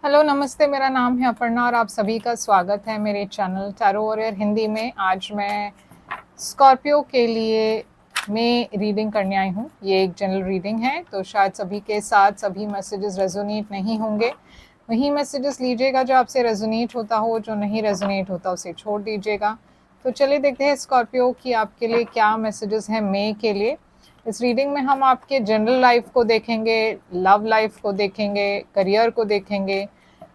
Hello नमस्ते, मेरा नाम है अपर्णा और आप सभी का स्वागत है मेरे चैनल टैरो वॉरियर हिंदी में। आज मैं स्कॉर्पियो के लिए मैं रीडिंग करने आई हूँ। ये एक जनरल रीडिंग है, तो शायद सभी के साथ सभी मैसेजेस रेजोनेट नहीं होंगे। वही मैसेजेस लीजिएगा जो आपसे रेजोनेट होता हो, जो नहीं रेजोनेट होता उसे छोड़ दीजिएगा। तो चलिए देखते हैं स्कॉर्पियो की आपके लिए क्या मैसेजेस हैं मई के लिए। इस रीडिंग में हम आपके जनरल लाइफ को देखेंगे, लव लाइफ को देखेंगे, करियर को देखेंगे,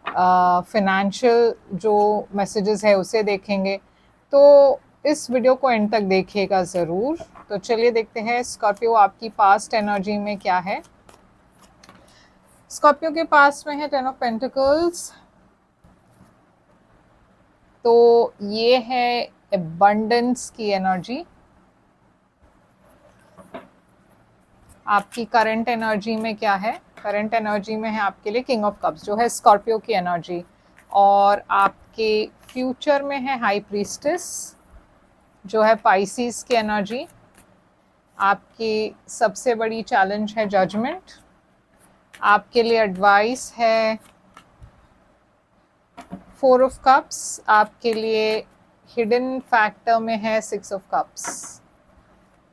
फाइनेंशियल जो मैसेजेस है उसे देखेंगे। तो इस वीडियो को एंड तक देखिएगा ज़रूर। तो चलिए देखते हैं स्कॉर्पियो आपकी पास्ट एनर्जी में क्या है। स्कॉर्पियो के पास में है 10 ऑफ पेंटिकल्स। तो ये है एबंडेंस की एनर्जी। आपकी करंट एनर्जी में क्या है? करंट एनर्जी में है आपके लिए किंग ऑफ कप्स जो है स्कॉर्पियो की एनर्जी, और आपके फ्यूचर में है हाई प्रीस्टेस जो है पाइसिस की एनर्जी। आपकी सबसे बड़ी चैलेंज है जजमेंट। आपके लिए एडवाइस है 4 ऑफ कप्स। आपके लिए हिडन फैक्टर में है 6 ऑफ कप्स।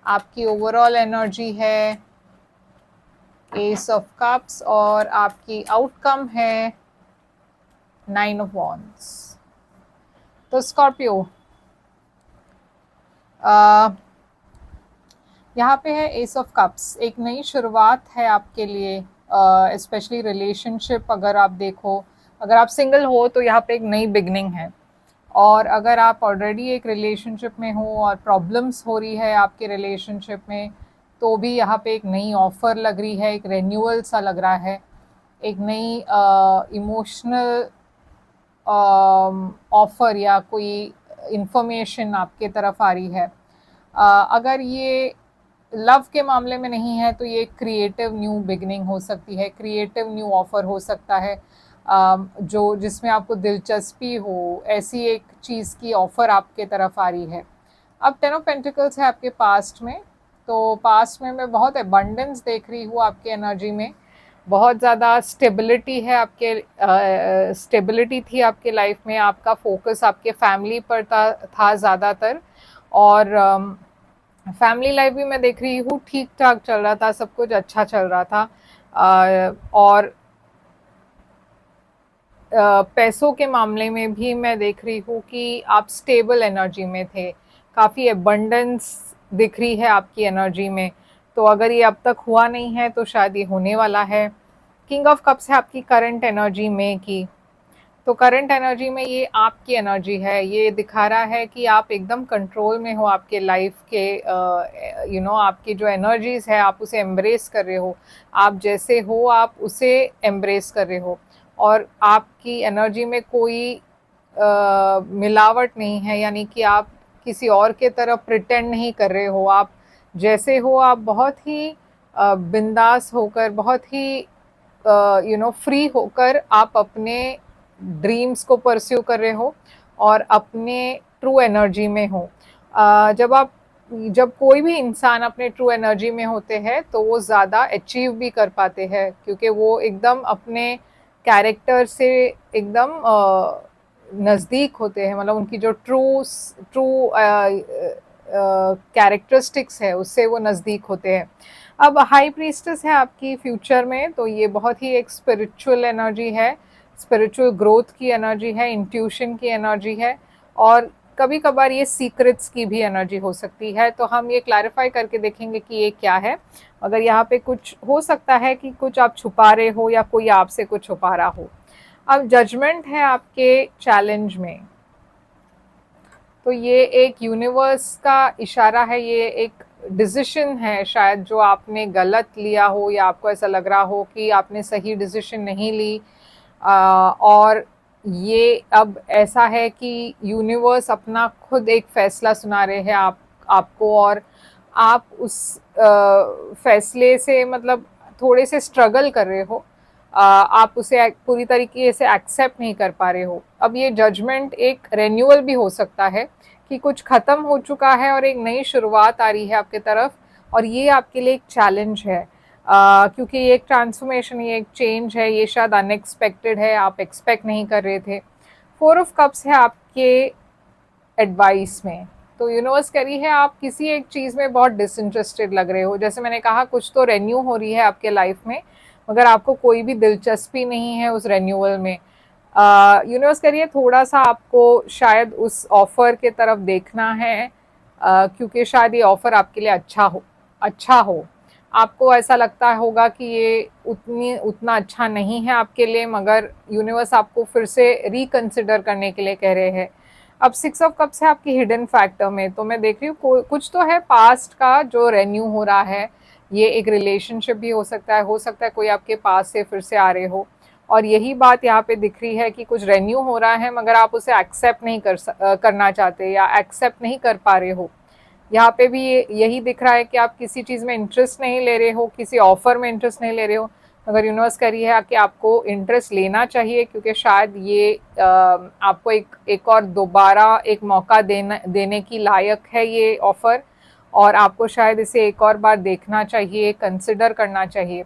आपकी ओवरऑल एनर्जी है एस ऑफ कप्स और आपकी आउटकम है 9 ऑफ वॉन्ड्स। तो स्कॉर्पियो यहाँ पे है एस ऑफ कप्स, एक नई शुरुआत है आपके लिए। स्पेशली रिलेशनशिप अगर आप देखो, अगर आप सिंगल हो तो यहाँ पे एक नई बिगनिंग है, और अगर आप ऑलरेडी एक रिलेशनशिप में हो और प्रॉब्लम्स हो रही है आपके रिलेशनशिप में, तो भी यहाँ पे एक नई ऑफ़र लग रही है, एक रेन्यूअल सा लग रहा है, एक नई इमोशनल ऑफ़र या कोई इंफॉर्मेशन आपके तरफ आ रही है। अगर ये लव के मामले में नहीं है तो ये क्रिएटिव न्यू बिगनिंग हो सकती है, क्रिएटिव न्यू ऑफ़र हो सकता है, जो जिसमें आपको दिलचस्पी हो, ऐसी एक चीज़ की ऑफ़र आपके तरफ आ रही है। अब 10 ऑफ पेंटिकल्स है आपके पास्ट में, तो पास्ट में मैं बहुत एबंडेंस देख रही हूँ आपकी एनर्जी में। बहुत ज़्यादा स्टेबिलिटी है आपके, स्टेबिलिटी थी आपके लाइफ में। आपका फोकस आपके फैमिली पर था ज़्यादातर, और फैमिली लाइफ भी मैं देख रही हूँ ठीक ठाक चल रहा था, सब कुछ अच्छा चल रहा था। और पैसों के मामले में भी मैं देख रही हूँ कि आप स्टेबल एनर्जी में थे, काफ़ी एबंडेंस दिख रही है आपकी एनर्जी में। तो अगर ये अब तक हुआ नहीं है तो शायद ये होने वाला है। किंग ऑफ कप्स है आपकी करंट एनर्जी में की, तो करंट एनर्जी में ये आपकी एनर्जी है। ये दिखा रहा है कि आप एकदम कंट्रोल में हो आपके लाइफ के, आपकी जो एनर्जीज है आप उसे एम्ब्रेस कर रहे हो। आप जैसे हो आप उसे एम्ब्रेस कर रहे हो, और आपकी एनर्जी में कोई मिलावट नहीं है, यानी कि आप किसी और के तरफ प्रिटेंड नहीं कर रहे हो। आप जैसे हो आप बहुत ही बिंदास होकर, बहुत ही फ्री होकर आप अपने ड्रीम्स को परस्यू कर रहे हो और अपने ट्रू एनर्जी में हो। जब कोई भी इंसान अपने ट्रू एनर्जी में होते हैं तो वो ज़्यादा अचीव भी कर पाते हैं, क्योंकि वो एकदम अपने कैरेक्टर से एकदम नज़दीक होते हैं। मतलब उनकी जो ट्रू कैरेक्टरिस्टिक्स है उससे वो नज़दीक होते हैं। अब हाई प्रीस्टेस है आपकी फ्यूचर में, तो ये बहुत ही एक स्पिरिचुअल एनर्जी है, स्पिरिचुअल ग्रोथ की एनर्जी है, इंट्यूशन की एनर्जी है, और कभी कभार ये सीक्रेट्स की भी एनर्जी हो सकती है। तो हम ये क्लैरिफाई करके देखेंगे कि ये क्या है। अगर यहाँ पे कुछ हो सकता है कि कुछ आप छुपा रहे हो या कोई आपसे कुछ छुपा रहा हो। अब जजमेंट है आपके चैलेंज में, तो ये एक यूनिवर्स का इशारा है, ये एक डिसीजन है शायद जो आपने गलत लिया हो, या आपको ऐसा लग रहा हो कि आपने सही डिसीजन नहीं ली। और ये अब ऐसा है कि यूनिवर्स अपना खुद एक फैसला सुना रहे हैं आपको, और आप उस फैसले से मतलब थोड़े से स्ट्रगल कर रहे हो। आप उसे पूरी तरीके से एक्सेप्ट नहीं कर पा रहे हो। अब ये जजमेंट एक रेन्यूअल भी हो सकता है कि कुछ ख़त्म हो चुका है और एक नई शुरुआत आ रही है आपके तरफ, और ये आपके लिए एक चैलेंज है। क्योंकि ये एक ट्रांसफॉर्मेशन, ये एक चेंज है, ये शायद अनएक्सपेक्टेड है, आप एक्सपेक्ट नहीं कर रहे थे। 4 ऑफ कप्स है आपके एडवाइस में। तो यूनिवर्स कह रही है आप किसी एक चीज़ में बहुत डिसइंटरेस्टेड लग रहे हो। जैसे मैंने कहा, कुछ तो रेन्यू हो रही है आपके लाइफ में, मगर आपको कोई भी दिलचस्पी नहीं है उस रेन्यूअल में। यूनिवर्स कह रही है थोड़ा सा आपको शायद उस ऑफर के तरफ देखना है, क्योंकि शायद ये ऑफर आपके लिए अच्छा हो। आपको ऐसा लगता होगा कि ये उतना अच्छा नहीं है आपके लिए, मगर यूनिवर्स आपको फिर से रिकंसिडर करने के लिए कह रहे हैं। अब 6 ऑफ कप्स है आपकी हिडन फैक्टर में, तो मैं देख रही हूँ कुछ तो है पास्ट का जो रेन्यू हो रहा है। ये एक रिलेशनशिप भी हो सकता है कोई आपके पास से फिर से आ रहे हो। और यही बात यहाँ पे दिख रही है कि कुछ रेन्यू हो रहा है, मगर आप उसे एक्सेप्ट नहीं करना चाहते या एक्सेप्ट नहीं कर पा रहे हो। यहाँ पे भी यही दिख रहा है कि आप किसी चीज़ में इंटरेस्ट नहीं ले रहे हो, किसी ऑफर में इंटरेस्ट नहीं ले रहे हो, मगर यूनिवर्स कह रही है कि आपको इंटरेस्ट लेना चाहिए, क्योंकि शायद ये आपको एक और दोबारा एक मौका देने की लायक है ये ऑफर, और आपको शायद इसे एक और बार देखना चाहिए, कंसिडर करना चाहिए।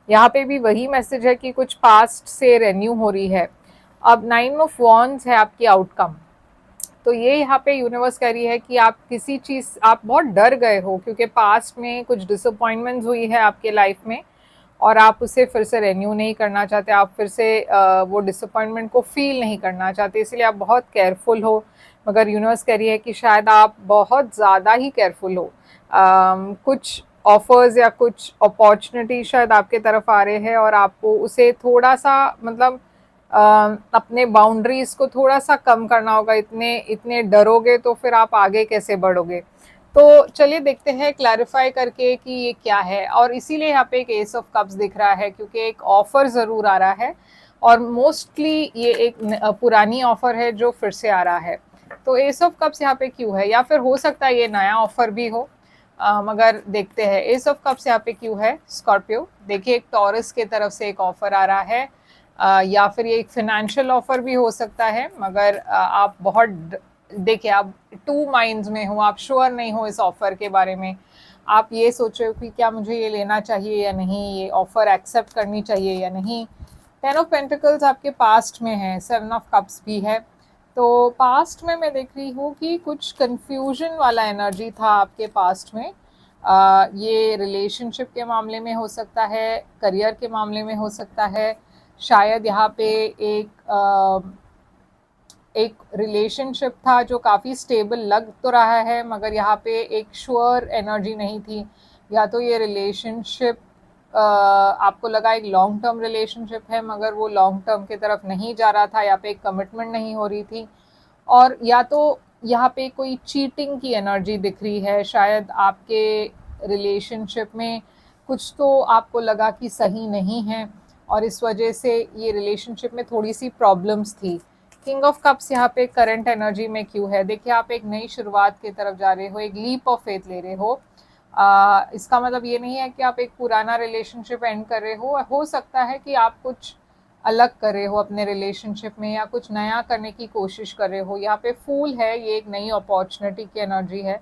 यहाँ पे भी वही मैसेज है कि कुछ पास्ट से रेन्यू हो रही है। अब 9 ऑफ वॉन्ड्स है आपकी आउटकम। तो ये यहाँ पे यूनिवर्स कह रही है कि आप किसी चीज़, आप बहुत डर गए हो, क्योंकि पास्ट में कुछ डिसअपॉइंटमेंट्स हुई है आपके लाइफ में, और आप उसे फिर से रेन्यू नहीं करना चाहते, आप फिर से वो डिसअपॉइंटमेंट को फील नहीं करना चाहते, इसलिए आप बहुत केयरफुल हो। मगर यूनिवर्स कह रही है कि शायद आप बहुत ज़्यादा ही केयरफुल हो। कुछ ऑफर्स या कुछ अपॉर्चुनिटी शायद आपके तरफ आ रहे हैं, और आपको उसे थोड़ा सा मतलब अपने बाउंड्रीज को थोड़ा सा कम करना होगा। इतने इतने डरोगे तो फिर आप आगे कैसे बढ़ोगे। तो चलिए देखते हैं क्लैरिफाई करके कि ये क्या है। और इसीलिए यहाँ पे एक एस ऑफ कप्स दिख रहा है, क्योंकि एक ऑफर ज़रूर आ रहा है, और मोस्टली ये एक पुरानी ऑफर है जो फिर से आ रहा है। तो एस ऑफ कप्स यहाँ पे क्यों है, या फिर हो सकता है ये नया ऑफर भी हो, मगर देखते हैं एस ऑफ कप्स यहाँ पे क्यों है। स्कॉर्पियो, देखिए एक टॉरस के तरफ से एक ऑफर आ रहा है, या फिर ये एक फिनेंशियल ऑफर भी हो सकता है, मगर आप बहुत देखिए आप 2 माइंड्स में हो, आप श्योर नहीं हो इस ऑफर के बारे में। आप ये सोच रहे हो कि क्या मुझे ये लेना चाहिए या नहीं, ये ऑफर एक्सेप्ट करनी चाहिए या नहीं। 10 ऑफ पेंटिकल्स आपके पास्ट में है, 7 ऑफ कप्स भी है। तो पास्ट में मैं देख रही हूँ कि कुछ कंफ्यूजन वाला एनर्जी था आपके पास्ट में। ये रिलेशनशिप के मामले में हो सकता है, करियर के मामले में हो सकता है। शायद यहाँ पे एक रिलेशनशिप था जो काफ़ी स्टेबल लग तो रहा है, मगर यहाँ पे एक श्योर एनर्जी नहीं थी। या तो ये रिलेशनशिप आपको लगा एक लॉन्ग टर्म रिलेशनशिप है, मगर वो लॉन्ग टर्म की तरफ नहीं जा रहा था, या पे एक कमिटमेंट नहीं हो रही थी। और या तो यहाँ पे कोई चीटिंग की एनर्जी दिख रही है। शायद आपके रिलेशनशिप में कुछ तो आपको लगा कि सही नहीं है, और इस वजह से ये रिलेशनशिप में थोड़ी सी प्रॉब्लम्स थी। किंग ऑफ कप्स यहाँ पे करंट एनर्जी में क्यों है, देखिए आप एक नई शुरुआत की तरफ जा रहे हो, एक लीप ऑफ फेथ ले रहे हो। इसका मतलब ये नहीं है कि आप एक पुराना रिलेशनशिप एंड कर रहे हो सकता है कि आप कुछ अलग कर रहे हो अपने रिलेशनशिप में, या कुछ नया करने की कोशिश कर रहे हो। यहाँ पे फूल है, ये एक नई अपॉर्चुनिटी की एनर्जी है।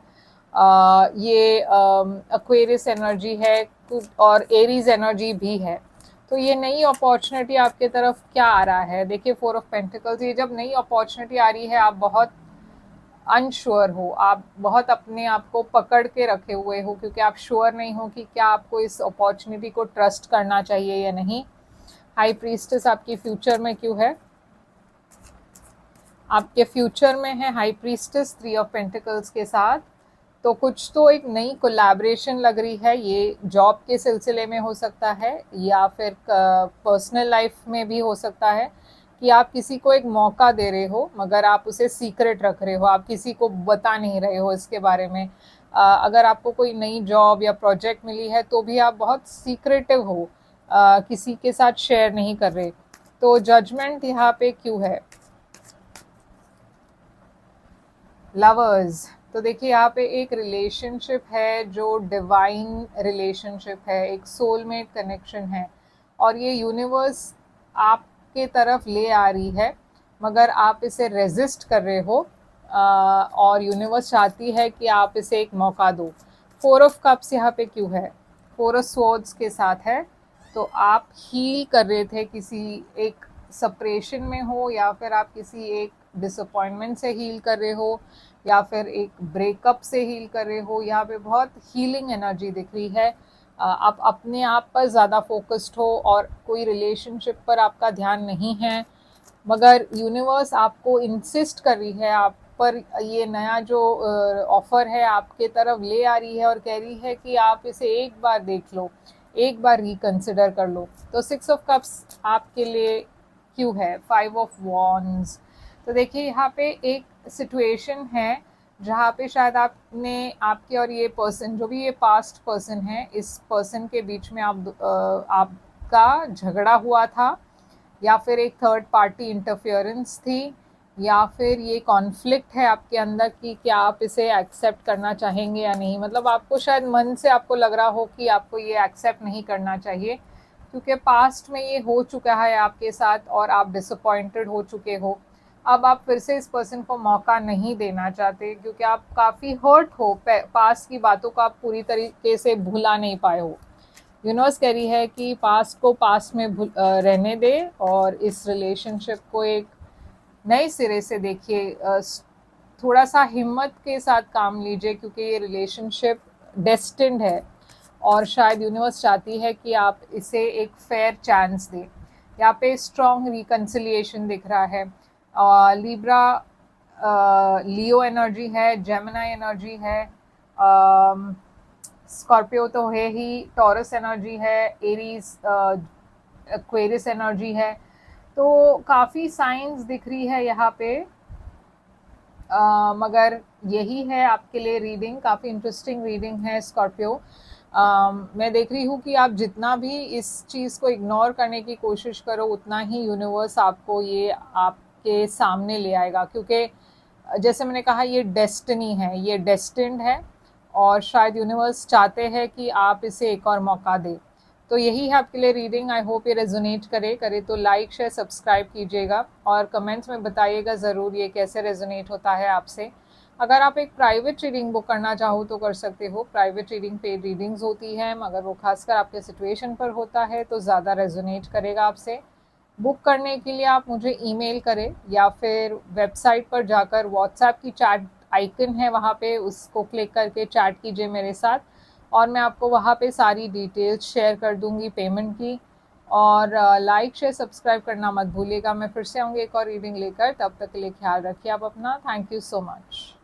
ये एक्वेरियस एनर्जी है, और एरीज एनर्जी भी है। तो ये नई अपॉर्चुनिटी आपके तरफ क्या आ रहा है, देखिए 4 ऑफ पेंटिकल्स। ये जब नई अपॉर्चुनिटी आ रही है, आप बहुत अनश्योर हो, आप बहुत अपने आप को पकड़ के रखे हुए हो, क्योंकि आप श्योर नहीं हो कि क्या आपको इस अपॉर्चुनिटी को ट्रस्ट करना चाहिए या नहीं। हाई प्रीस्टेस आपकी फ्यूचर में क्यों है, आपके फ्यूचर में है हाई प्रीस्टेस 3 ऑफ पेंटिकल्स के साथ। तो कुछ तो एक नई कोलैबोरेशन लग रही है, ये जॉब के सिलसिले में हो सकता है, या फिर पर्सनल लाइफ में भी हो सकता है कि आप किसी को एक मौका दे रहे हो, मगर आप उसे सीक्रेट रख रहे हो, आप किसी को बता नहीं रहे हो इसके बारे में। अगर आपको कोई नई जॉब या प्रोजेक्ट मिली है, तो भी आप बहुत सीक्रेटिव हो, किसी के साथ शेयर नहीं कर रहे। तो जजमेंट यहाँ पे क्यों है। लवर्स, तो देखिए यहाँ पे एक रिलेशनशिप है जो डिवाइन रिलेशनशिप है, एक सोलमेट कनेक्शन है, और ये यूनिवर्स आपके तरफ ले आ रही है, मगर आप इसे रेजिस्ट कर रहे हो, और यूनिवर्स चाहती है कि आप इसे एक मौका दो। 4 ऑफ कप्स यहाँ पे क्यों है, 4 ऑफ स्वॉर्ड्स के साथ है। तो आप हील कर रहे थे, किसी एक सेपरेशन में हो या फिर आप किसी एक डिसअपॉइंटमेंट से हील कर रहे हो या फिर एक ब्रेकअप से हील कर रहे हो। यहाँ पे बहुत हीलिंग एनर्जी दिख रही है। आप अपने आप पर ज़्यादा फोकस्ड हो और कोई रिलेशनशिप पर आपका ध्यान नहीं है, मगर यूनिवर्स आपको इंसिस्ट कर रही है, आप पर ये नया जो ऑफ़र है आपके तरफ ले आ रही है और कह रही है कि आप इसे एक बार देख लो, एक बार रिकंसिडर कर लो। तो 6 ऑफ कप्स आपके लिए क्यों है? 5 ऑफ वॉन्ड्स। तो देखिए यहाँ पे एक सिचुएशन है जहाँ पे शायद आपने, आपके और ये पर्सन, जो भी ये पास्ट पर्सन है, इस पर्सन के बीच में आपका झगड़ा हुआ था, या फिर एक थर्ड पार्टी इंटरफेरेंस थी, या फिर ये कॉन्फ्लिक्ट है आपके अंदर कि क्या आप इसे एक्सेप्ट करना चाहेंगे या नहीं। मतलब आपको शायद मन से आपको लग रहा हो कि आपको ये एक्सेप्ट नहीं करना चाहिए, क्योंकि पास्ट में ये हो चुका है आपके साथ और आप डिसअपॉइंटेड हो चुके हो। अब आप फिर से इस पर्सन को मौका नहीं देना चाहते, क्योंकि आप काफ़ी हर्ट हो, पास्ट की बातों को आप पूरी तरीके से भुला नहीं पाए हो। यूनिवर्स कह रही है कि पास्ट को पास्ट में रहने दे और इस रिलेशनशिप को एक नए सिरे से देखिए। थोड़ा सा हिम्मत के साथ काम लीजिए, क्योंकि ये रिलेशनशिप डेस्टिन्ड है और शायद यूनिवर्स चाहती है कि आप इसे एक फेयर चांस दें। यहाँ पे स्ट्रॉन्ग रिकन्सिलिएशन दिख रहा है। लिब्रा लियो एनर्जी है, जेमिनी एनर्जी है, स्कॉर्पियो तो है ही, टॉरस एनर्जी है, एरीज, एक्वेरियस एनर्जी है। तो काफ़ी साइंस दिख रही है यहाँ पे। मगर यही है आपके लिए रीडिंग, काफ़ी इंटरेस्टिंग रीडिंग है स्कॉर्पियो। मैं देख रही हूँ कि आप जितना भी इस चीज़ को इग्नोर करने की कोशिश करो, उतना ही यूनिवर्स आपको ये आपके सामने ले आएगा, क्योंकि जैसे मैंने कहा ये डेस्टिनी है, ये डेस्टिन्ड है और शायद यूनिवर्स चाहते हैं कि आप इसे एक और मौका दें। तो यही है आपके लिए रीडिंग। आई होप ये रेजोनेट करे तो लाइक शेयर सब्सक्राइब कीजिएगा और कमेंट्स में बताइएगा ज़रूर ये कैसे रेजोनेट होता है आपसे। अगर आप एक प्राइवेट रीडिंग बुक करना चाहो तो कर सकते हो। प्राइवेट रीडिंग पेड रीडिंग्स होती हैं, मगर वो खासकर आपके सिचुएशन पर होता है तो ज़्यादा रेजोनेट करेगा आपसे। बुक करने के लिए आप मुझे ईमेल करें या फिर वेबसाइट पर जाकर व्हाट्सएप की चैट आइकन है वहाँ पे, उसको क्लिक करके चैट कीजिए मेरे साथ और मैं आपको वहाँ पे सारी डिटेल्स शेयर कर दूँगी पेमेंट की। और लाइक शेयर सब्सक्राइब करना मत भूलिएगा। मैं फिर से आऊँगी एक और रीडिंग लेकर, तब तक के लिए ख्याल रखिए आप अपना। Thank you so much.